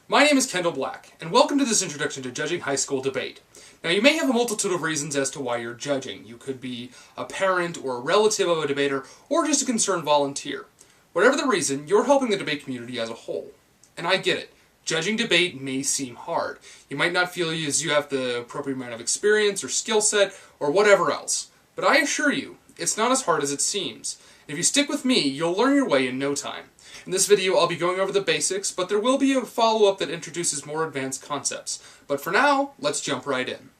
My name is Kendall Black, and welcome to this introduction to judging high school debate. Now, you may have a multitude of reasons as to why you're judging. You could be a parent or a relative of a debater, or just a concerned volunteer. Whatever the reason, you're helping the debate community as a whole. And I get it. Judging debate may seem hard. You might not feel as you have the appropriate amount of experience or skill set or whatever else. But I assure you, it's not as hard as it seems. If you stick with me, you'll learn your way in no time. In this video, I'll be going over the basics, but there will be a follow-up that introduces more advanced concepts. But for now, let's jump right in.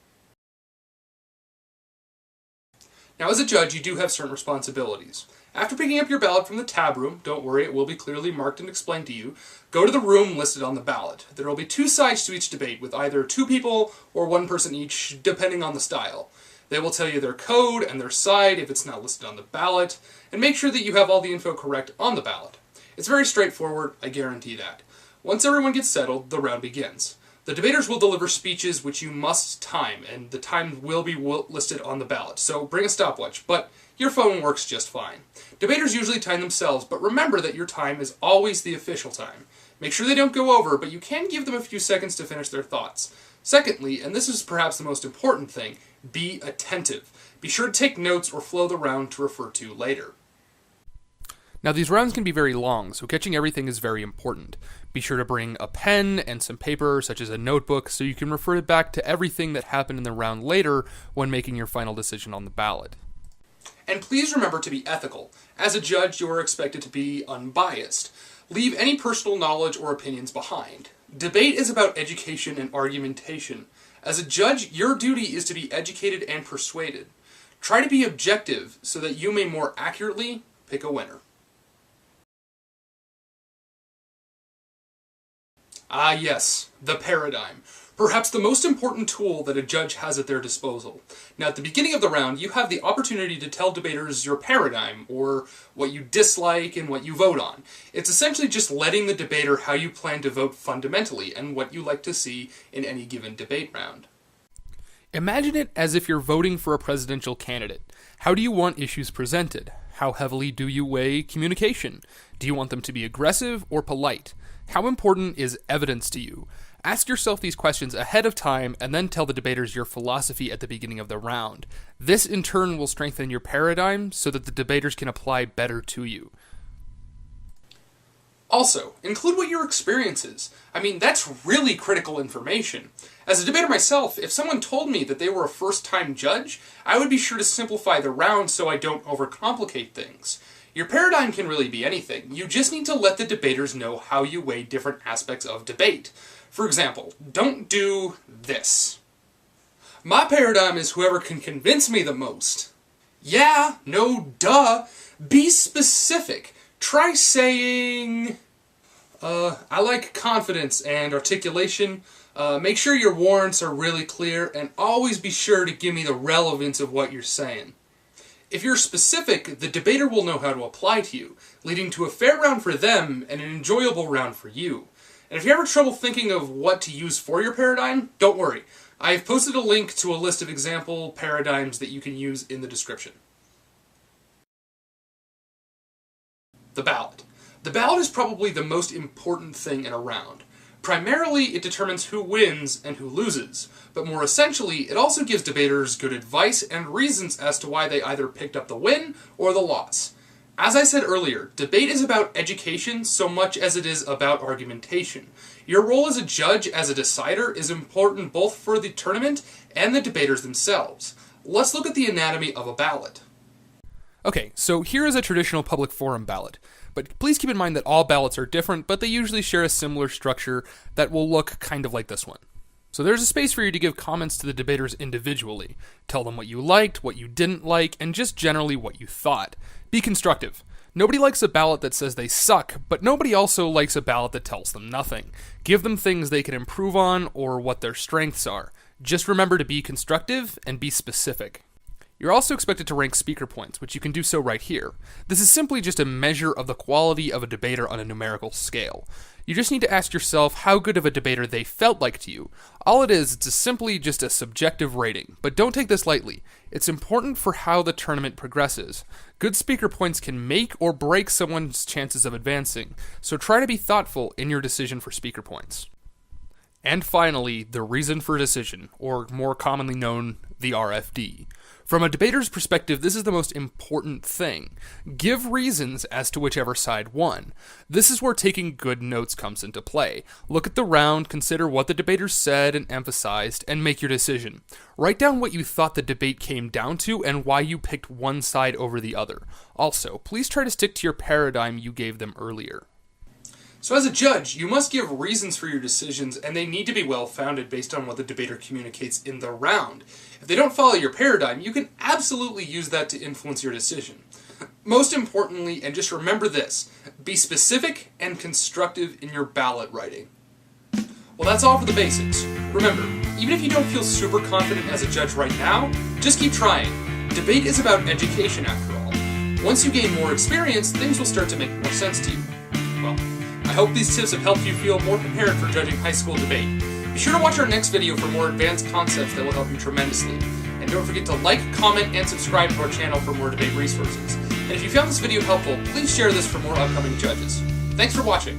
Now, as a judge, you do have certain responsibilities. After picking up your ballot from the tab room, don't worry, it will be clearly marked and explained to you, go to the room listed on the ballot. There will be two sides to each debate, with either two people or one person each, depending on the style. They will tell you their code and their side if it's not listed on the ballot, and make sure that you have all the info correct on the ballot. It's very straightforward, I guarantee that. Once everyone gets settled, the round begins. The debaters will deliver speeches which you must time, and the time will be listed on the ballot, so bring a stopwatch, but your phone works just fine. Debaters usually time themselves, but remember that your time is always the official time. Make sure they don't go over, but you can give them a few seconds to finish their thoughts. Secondly, and this is perhaps the most important thing, be attentive. Be sure to take notes or flow the round to refer to later. Now, these rounds can be very long, so catching everything is very important. Be sure to bring a pen and some paper, such as a notebook, so you can refer back to everything that happened in the round later when making your final decision on the ballot. And please remember to be ethical. As a judge, you are expected to be unbiased. Leave any personal knowledge or opinions behind. Debate is about education and argumentation. As a judge, your duty is to be educated and persuaded. Try to be objective so that you may more accurately pick a winner. Ah yes, the paradigm. Perhaps the most important tool that a judge has at their disposal. Now, at the beginning of the round, you have the opportunity to tell debaters your paradigm, or what you dislike and what you vote on. It's essentially just letting the debater how you plan to vote fundamentally, and what you like to see in any given debate round. Imagine it as if you're voting for a presidential candidate. How do you want issues presented? How heavily do you weigh communication? Do you want them to be aggressive or polite? How important is evidence to you? Ask yourself these questions ahead of time and then tell the debaters your philosophy at the beginning of the round. This in turn will strengthen your paradigm so that the debaters can apply better to you. Also, include what your experience is. That's really critical information. As a debater myself, if someone told me that they were a first-time judge, I would be sure to simplify the round so I don't overcomplicate things. Your paradigm can really be anything. You just need to let the debaters know how you weigh different aspects of debate. For example, don't do this. My paradigm is whoever can convince me the most. Yeah, no, duh. Be specific. Try saying, I like confidence and articulation. Make sure your warrants are really clear, and always be sure to give me the relevance of what you're saying. If you're specific, the debater will know how to apply to you, leading to a fair round for them and an enjoyable round for you. And if you're having trouble thinking of what to use for your paradigm, don't worry. I've posted a link to a list of example paradigms that you can use in the description. The ballot. The ballot is probably the most important thing in a round. Primarily, it determines who wins and who loses, but more essentially, it also gives debaters good advice and reasons as to why they either picked up the win or the loss. As I said earlier, debate is about education so much as it is about argumentation. Your role as a judge, as a decider, is important both for the tournament and the debaters themselves. Let's look at the anatomy of a ballot. Okay, so here is a traditional public forum ballot. But please keep in mind that all ballots are different, but they usually share a similar structure that will look kind of like this one. So there's a space for you to give comments to the debaters individually. Tell them what you liked, what you didn't like, and just generally what you thought. Be constructive. Nobody likes a ballot that says they suck, but nobody also likes a ballot that tells them nothing. Give them things they can improve on or what their strengths are. Just remember to be constructive and be specific. You're also expected to rank speaker points, which you can do so right here. This is simply just a measure of the quality of a debater on a numerical scale. You just need to ask yourself how good of a debater they felt like to you. All it is, it's simply just a subjective rating, but don't take this lightly. It's important for how the tournament progresses. Good speaker points can make or break someone's chances of advancing, so try to be thoughtful in your decision for speaker points. And finally, the reason for decision, or more commonly known, the RFD. From a debater's perspective, this is the most important thing. Give reasons as to whichever side won. This is where taking good notes comes into play. Look at the round, consider what the debater said and emphasized, and make your decision. Write down what you thought the debate came down to and why you picked one side over the other. Also, please try to stick to your paradigm you gave them earlier. So as a judge, you must give reasons for your decisions, and they need to be well-founded based on what the debater communicates in the round. If they don't follow your paradigm, you can absolutely use that to influence your decision. Most importantly, and just remember this, be specific and constructive in your ballot writing. Well, that's all for the basics. Remember, even if you don't feel super confident as a judge right now, just keep trying. Debate is about education after all. Once you gain more experience, things will start to make more sense to you. Well, I hope these tips have helped you feel more prepared for judging high school debate. Be sure to watch our next video for more advanced concepts that will help you tremendously. And don't forget to like, comment, and subscribe to our channel for more debate resources. And if you found this video helpful, please share this for more upcoming judges. Thanks for watching.